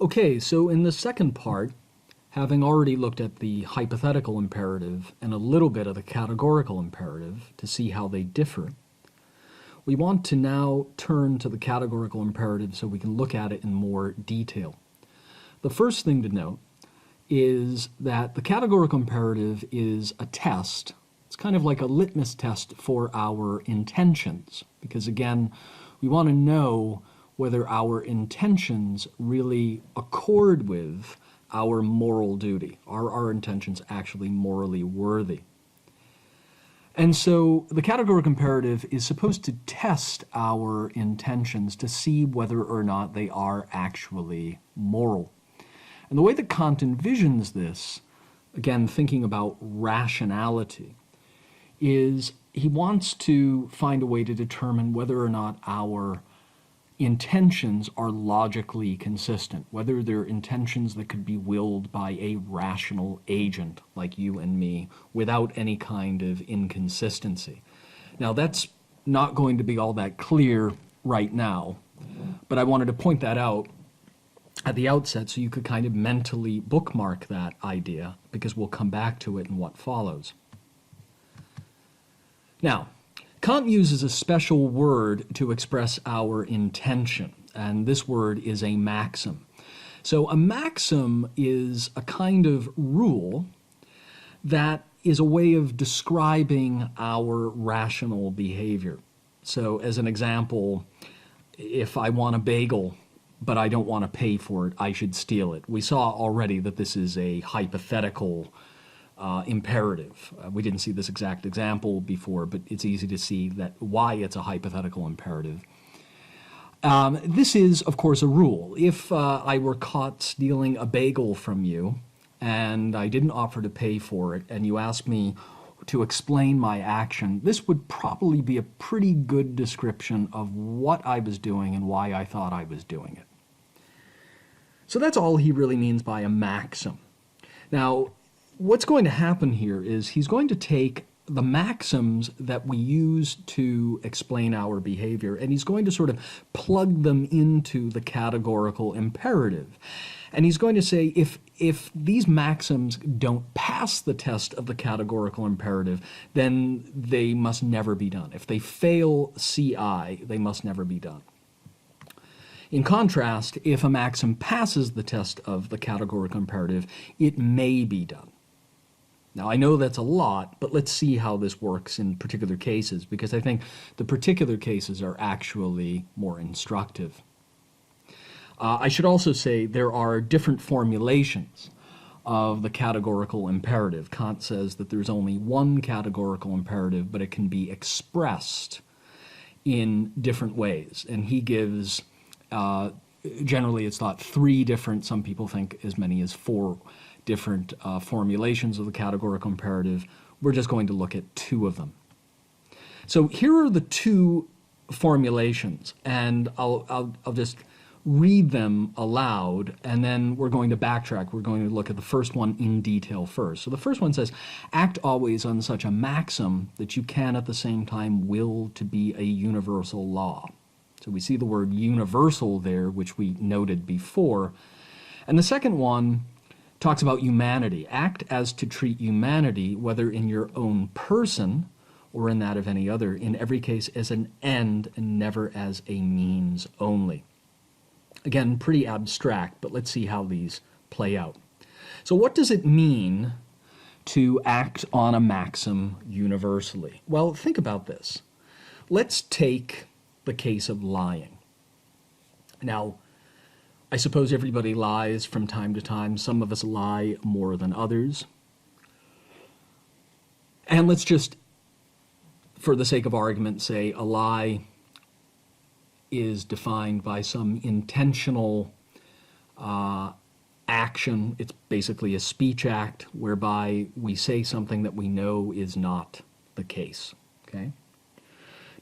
Okay, so in the second part, having already looked at the hypothetical imperative and a little bit of the categorical imperative to see how they differ, we want to now turn to the categorical imperative so we can look at it in more detail. The first thing to note is that the categorical imperative is a test. It's kind of like a litmus test for our intentions, because again, we want to know whether our intentions really accord with our moral duty. Are our intentions actually morally worthy? And so the categorical imperative is supposed to test our intentions to see whether or not they are actually moral. And the way that Kant envisions this, again thinking about rationality, is he wants to find a way to determine whether or not our intentions are logically consistent, whether they're intentions that could be willed by a rational agent like you and me without any kind of inconsistency. Now that's not going to be all that clear right now, but I wanted to point that out at the outset so you could kind of mentally bookmark that idea, because we'll come back to it in what follows. Now, Kant uses a special word to express our intention, and this word is a maxim. So a maxim is a kind of rule that is a way of describing our rational behavior. So as an example, if I want a bagel, but I don't want to pay for it, I should steal it. We saw already that this is a hypothetical imperative. We didn't see this exact example before, but it's easy to see that why it's a hypothetical imperative. This is, of course, a rule. If I were caught stealing a bagel from you and I didn't offer to pay for it, and you asked me to explain my action, this would probably be a pretty good description of what I was doing and why I thought I was doing it. So that's all he really means by a maxim. Now, what's going to happen here is he's going to take the maxims that we use to explain our behavior, and he's going to sort of plug them into the categorical imperative. And he's going to say if these maxims don't pass the test of the categorical imperative, then they must never be done. If they fail CI, they must never be done. In contrast, if a maxim passes the test of the categorical imperative, it may be done. Now, I know that's a lot, but let's see how this works in particular cases, because I think the particular cases are actually more instructive. I should also say there are different formulations of the categorical imperative. Kant says that there's only one categorical imperative, but it can be expressed in different ways. And he gives, generally it's thought 3 different, some people think as many as 4 different formulations of the categorical imperative. We're just going to look at 2 of them. So here are the 2 formulations, and I'll just read them aloud, and then we're going to backtrack. We're going to look at the first one in detail first. So the first one says, act always on such a maxim that you can at the same time will to be a universal law. So we see the word universal there, which we noted before. And the second one talks about humanity. Act as to treat humanity, whether in your own person or in that of any other, in every case as an end and never as a means only. Again, pretty abstract, but let's see how these play out. So what does it mean to act on a maxim universally? Well, think about this. Let's take the case of lying. Now, I suppose everybody lies from time to time. Some of us lie more than others. And let's just, for the sake of argument, say a lie is defined by some intentional action. It's basically a speech act whereby we say something that we know is not the case. Okay?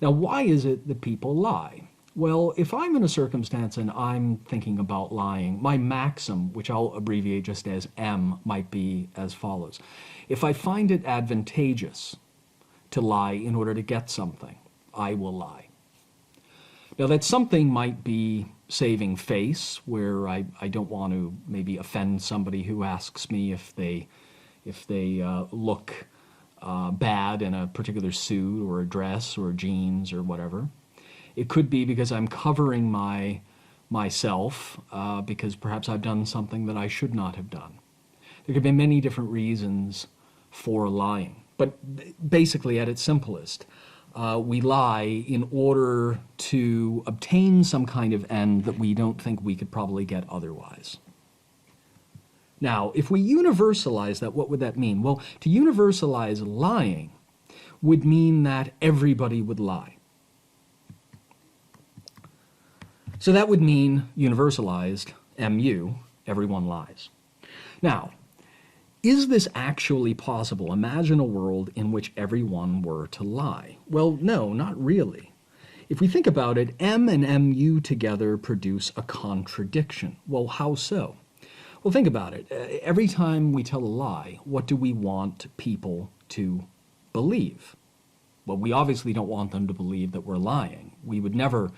Now, why is it that people lie? Well, if I'm in a circumstance and I'm thinking about lying, my maxim, which I'll abbreviate just as M, might be as follows. If I find it advantageous to lie in order to get something, I will lie. Now, that something might be saving face, where I don't want to maybe offend somebody who asks me if they look bad in a particular suit or a dress or jeans or whatever. It could be because I'm covering myself because perhaps I've done something that I should not have done. There could be many different reasons for lying. But basically, at its simplest, we lie in order to obtain some kind of end that we don't think we could probably get otherwise. Now, if we universalize that, what would that mean? Well, to universalize lying would mean that everybody would lie. So that would mean universalized, MU, everyone lies. Now, is this actually possible? Imagine a world in which everyone were to lie. Well, no, not really. If we think about it, M and MU together produce a contradiction. Well, how so? Well, think about it. Every time we tell a lie, what do we want people to believe? Well, we obviously don't want them to believe that we're lying. We would never,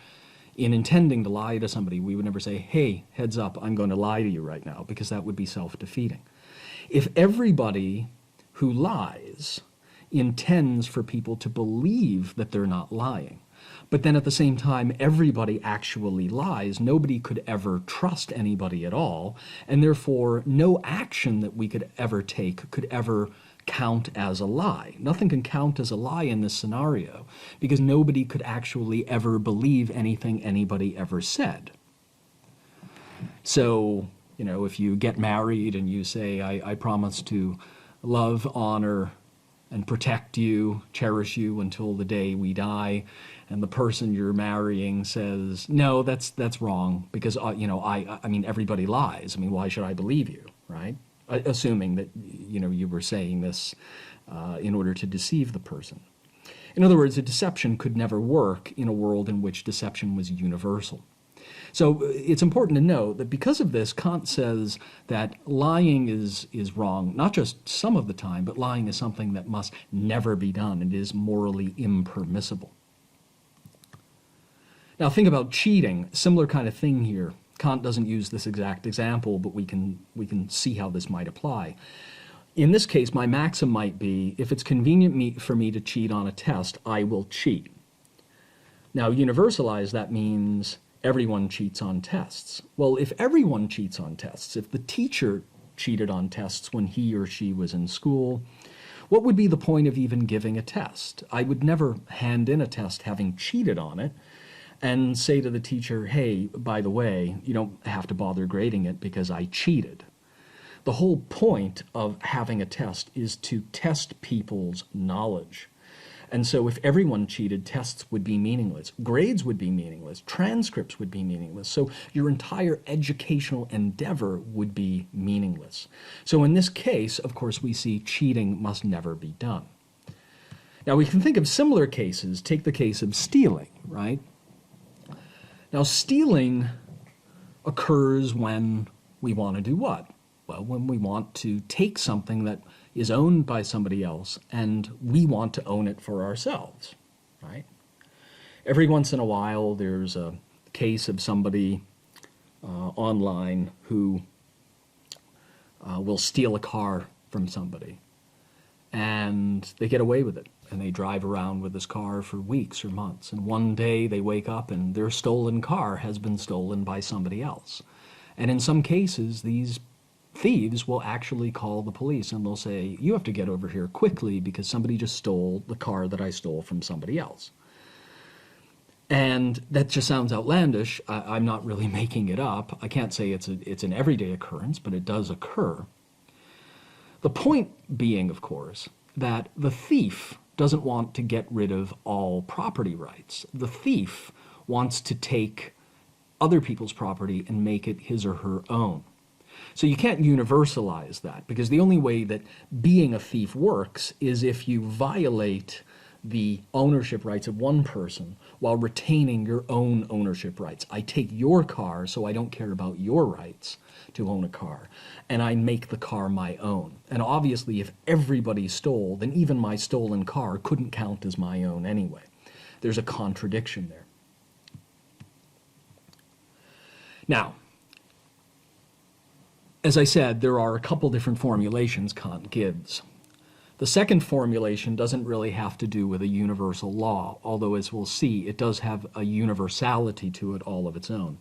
in intending to lie to somebody, we would never say, hey, heads up, I'm going to lie to you right now, because that would be self-defeating. If everybody who lies intends for people to believe that they're not lying, but then at the same time everybody actually lies, nobody could ever trust anybody at all, and therefore no action that we could ever take could ever count as a lie. Nothing can count as a lie in this scenario, because nobody could actually ever believe anything anybody ever said. So, if you get married and you say, I promise to love, honor, and protect you, cherish you until the day we die, and the person you're marrying says, no, that's wrong, because, I mean, everybody lies. I mean, why should I believe you, right? Assuming that, you were saying this in order to deceive the person. In other words, a deception could never work in a world in which deception was universal. So it's important to know that because of this, Kant says that lying is wrong, not just some of the time, but lying is something that must never be done. It is morally impermissible. Now think about cheating, similar kind of thing here. Kant doesn't use this exact example, but we can see how this might apply. In this case, my maxim might be, if it's convenient for me to cheat on a test, I will cheat. Now, universalize, that means everyone cheats on tests. Well, if everyone cheats on tests, if the teacher cheated on tests when he or she was in school, what would be the point of even giving a test? I would never hand in a test having cheated on it and say to the teacher, hey, by the way, you don't have to bother grading it because I cheated. The whole point of having a test is to test people's knowledge. And so if everyone cheated, tests would be meaningless. Grades would be meaningless. Transcripts would be meaningless. So your entire educational endeavor would be meaningless. So in this case, of course, we see cheating must never be done. Now we can think of similar cases. Take the case of stealing, right? Now stealing occurs when we want to do what? Well, when we want to take something that is owned by somebody else and we want to own it for ourselves, right? Every once in a while there's a case of somebody online who will steal a car from somebody, and they get away with it, and they drive around with this car for weeks or months, and one day they wake up and their stolen car has been stolen by somebody else. And in some cases, these thieves will actually call the police and they'll say, you have to get over here quickly because somebody just stole the car that I stole from somebody else. And that just sounds outlandish. I'm not really making it up. I can't say it's an everyday occurrence, but it does occur. The point being, of course, that the thief doesn't want to get rid of all property rights. The thief wants to take other people's property and make it his or her own. So you can't universalize that, because the only way that being a thief works is if you violate the ownership rights of one person while retaining your own ownership rights. I take your car, so I don't care about your rights to own a car, and I make the car my own. And obviously, if everybody stole, then even my stolen car couldn't count as my own anyway. There's a contradiction there. Now, as I said, there are a couple different formulations Kant gives. The second formulation doesn't really have to do with a universal law, although as we'll see, it does have a universality to it all of its own.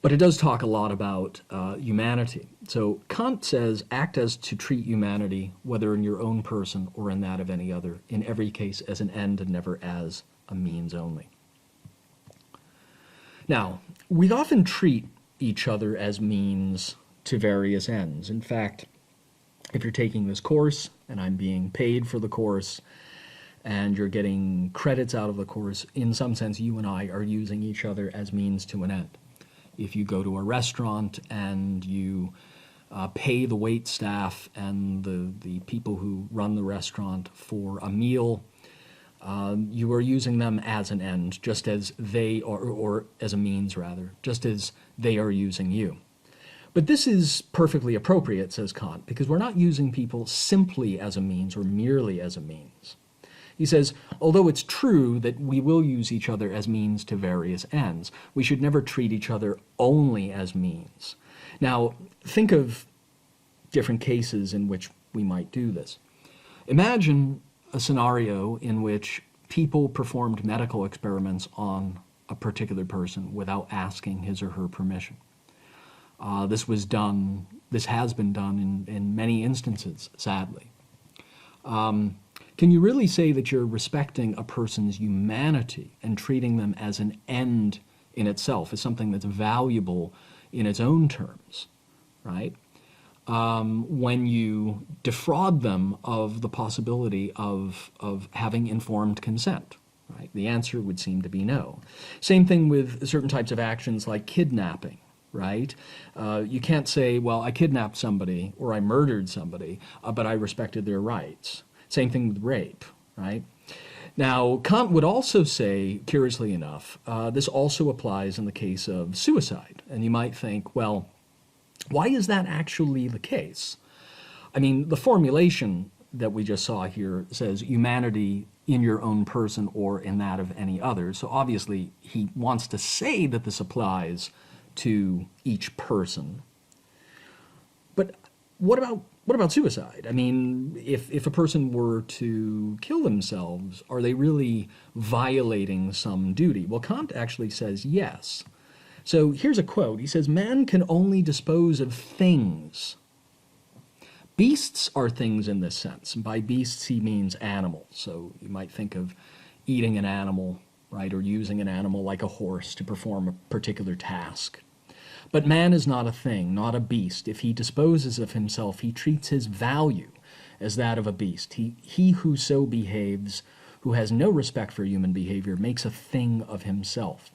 But it does talk a lot about humanity. So Kant says, act as to treat humanity, whether in your own person or in that of any other, in every case as an end and never as a means only. Now, we often treat each other as means to various ends. In fact, if you're taking this course and I'm being paid for the course and you're getting credits out of the course, in some sense you and I are using each other as means to an end. If you go to a restaurant and you pay the wait staff and the people who run the restaurant for a meal, you are using them as an end, just as they are, or as a means rather, just as they are using you. But this is perfectly appropriate, says Kant, because we're not using people simply as a means or merely as a means. He says, although it's true that we will use each other as means to various ends, we should never treat each other only as means. Now, think of different cases in which we might do this. Imagine a scenario in which people performed medical experiments on a particular person without asking his or her permission. This has been done in many instances, sadly. Can you really say that you're respecting a person's humanity and treating them as an end in itself, as something that's valuable in its own terms, right? When you defraud them of the possibility of having informed consent, right? The answer would seem to be no. Same thing with certain types of actions like kidnapping, right? You can't say, well, I kidnapped somebody or I murdered somebody, but I respected their rights. Same thing with rape, right? Now, Kant would also say, curiously enough, this also applies in the case of suicide. And you might think, well, why is that actually the case? I mean, the formulation that we just saw here says humanity in your own person or in that of any other. So obviously, he wants to say that this applies to each person. But what about suicide? I mean, if a person were to kill themselves, are they really violating some duty? Well, Kant actually says yes. So here's a quote. He says, man can only dispose of things. Beasts are things in this sense. And by beasts, he means animals. So you might think of eating an animal, right, or using an animal like a horse to perform a particular task. But man is not a thing, not a beast. If he disposes of himself, he treats his value as that of a beast. He who so behaves, who has no respect for human behavior, makes a thing of himself.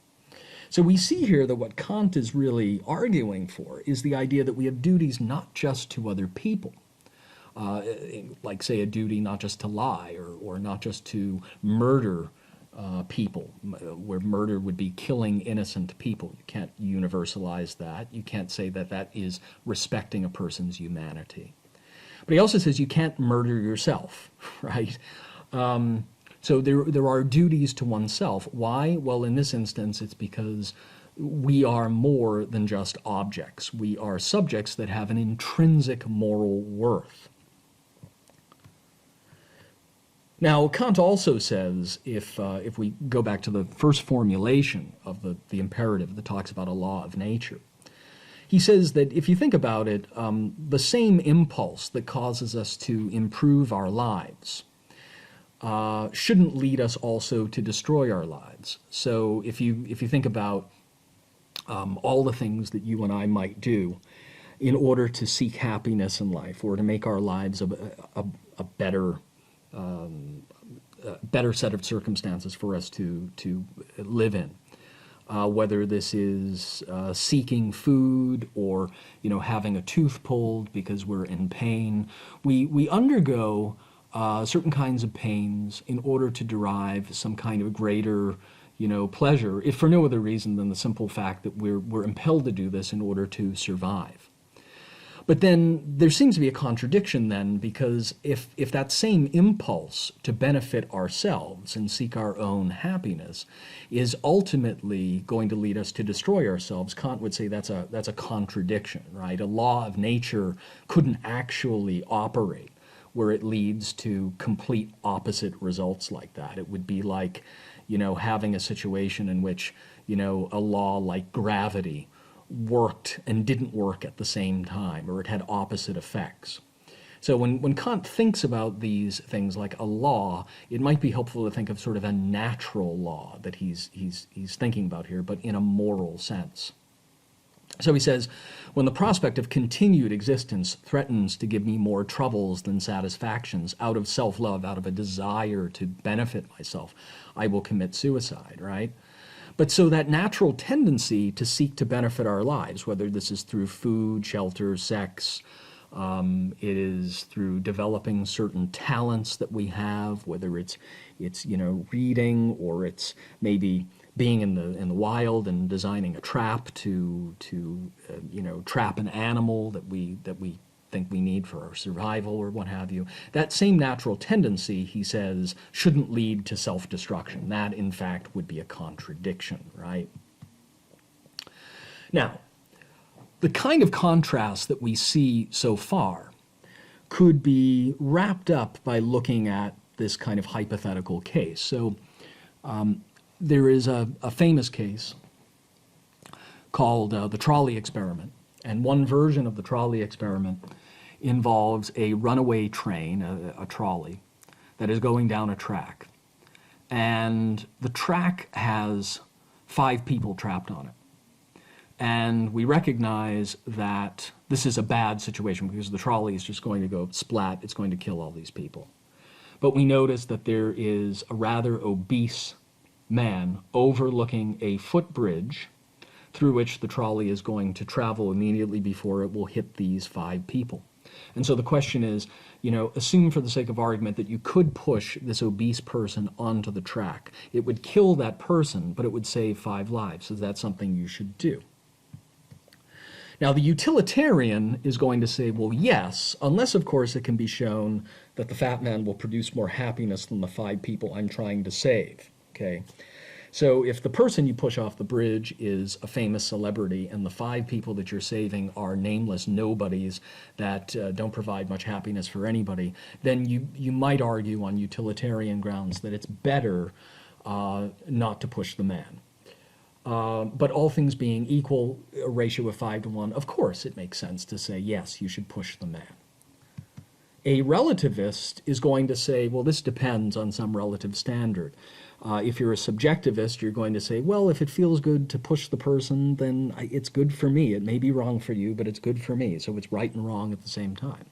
So we see here that what Kant is really arguing for is the idea that we have duties not just to other people, like, say, a duty not just to lie or not just to murder people, where murder would be killing innocent people. You can't universalize that. You can't say that that is respecting a person's humanity. But he also says you can't murder yourself, right? So there are duties to oneself. Why? Well, in this instance, it's because we are more than just objects. We are subjects that have an intrinsic moral worth. Now, Kant also says, if we go back to the first formulation of the imperative that talks about a law of nature, he says that if you think about it, the same impulse that causes us to improve our lives shouldn't lead us also to destroy our lives. So if you think about all the things that you and I might do in order to seek happiness in life or to make our lives a better set of circumstances for us to live in, whether this is seeking food or having a tooth pulled because we're in pain, we undergo certain kinds of pains in order to derive some kind of greater pleasure, if for no other reason than the simple fact that we're impelled to do this in order to survive. But then there seems to be a contradiction then, because if that same impulse to benefit ourselves and seek our own happiness is ultimately going to lead us to destroy ourselves, Kant would say that's a contradiction, right? A law of nature couldn't actually operate where it leads to complete opposite results like that. It would be like, having a situation in which, a law like gravity worked and didn't work at the same time, or it had opposite effects. So when Kant thinks about these things like a law, it might be helpful to think of sort of a natural law that he's thinking about here, but in a moral sense. So he says, when the prospect of continued existence threatens to give me more troubles than satisfactions, out of self-love, out of a desire to benefit myself, I will commit suicide, right? But so that natural tendency to seek to benefit our lives, whether this is through food, shelter, sex, it is through developing certain talents that we have, whether it's reading, or it's maybe being in the wild and designing a trap to trap an animal that we think we need for our survival or what have you. That same natural tendency, he says, shouldn't lead to self-destruction. That, in fact, would be a contradiction, right? Now, the kind of contrast that we see so far could be wrapped up by looking at this kind of hypothetical case. So there is a famous case called the Trolley experiment. And one version of the Trolley experiment involves a runaway train, a trolley, that is going down a track. And the track has 5 people trapped on it. And we recognize that this is a bad situation because the trolley is just going to go splat. It's going to kill all these people. But we notice that there is a rather obese man overlooking a footbridge through which the trolley is going to travel immediately before it will hit these 5 people. And so the question is, assume for the sake of argument that you could push this obese person onto the track. It would kill that person, but it would save 5 lives. Is that something you should do? Now, the utilitarian is going to say, well, yes, unless, of course, it can be shown that the fat man will produce more happiness than the 5 people I'm trying to save, okay? So if the person you push off the bridge is a famous celebrity and the 5 people that you're saving are nameless nobodies that don't provide much happiness for anybody, then you might argue on utilitarian grounds that it's better not to push the man. But all things being equal, a ratio of 5 to 1, of course it makes sense to say, yes, you should push the man. A relativist is going to say, well, this depends on some relative standard. If you're a subjectivist, you're going to say, well, if it feels good to push the person, then it's good for me. It may be wrong for you, but it's good for me. So it's right and wrong at the same time.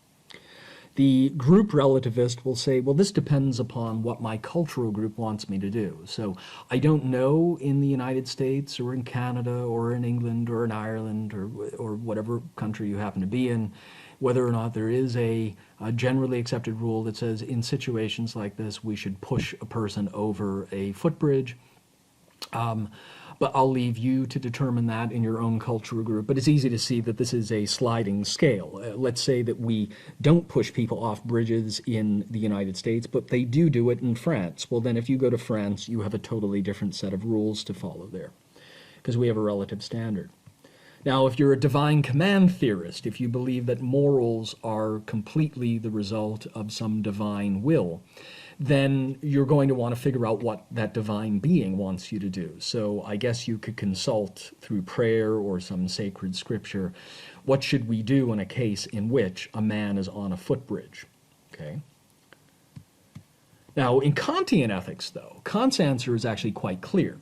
The group relativist will say, well, this depends upon what my cultural group wants me to do. So I don't know in the United States or in Canada or in England or in Ireland or whatever country you happen to be in, whether or not there is a generally accepted rule that says in situations like this we should push a person over a footbridge. But I'll leave you to determine that in your own cultural group. But it's easy to see that this is a sliding scale. Let's say that we don't push people off bridges in the United States, but they do it in France. Well, then if you go to France, you have a totally different set of rules to follow there, because we have a relative standard. Now, if you're a divine command theorist, if you believe that morals are completely the result of some divine will, then you're going to want to figure out what that divine being wants you to do. So I guess you could consult through prayer or some sacred scripture, what should we do in a case in which a man is on a footbridge? Okay. Now, in Kantian ethics, though, Kant's answer is actually quite clear.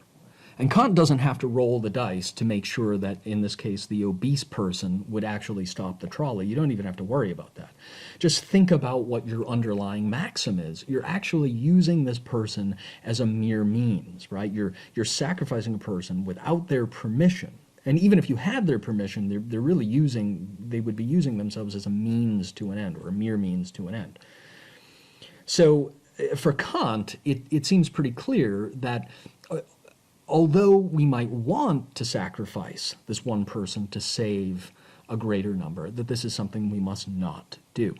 And Kant doesn't have to roll the dice to make sure that, in this case, the obese person would actually stop the trolley. You don't even have to worry about that. Just think about what your underlying maxim is. You're actually using this person as a mere means, right? You're sacrificing a person without their permission. And even if you had their permission, they would be using themselves as a means to an end, or a mere means to an end. So for Kant, it seems pretty clear that although we might want to sacrifice this one person to save a greater number, that this is something we must not do.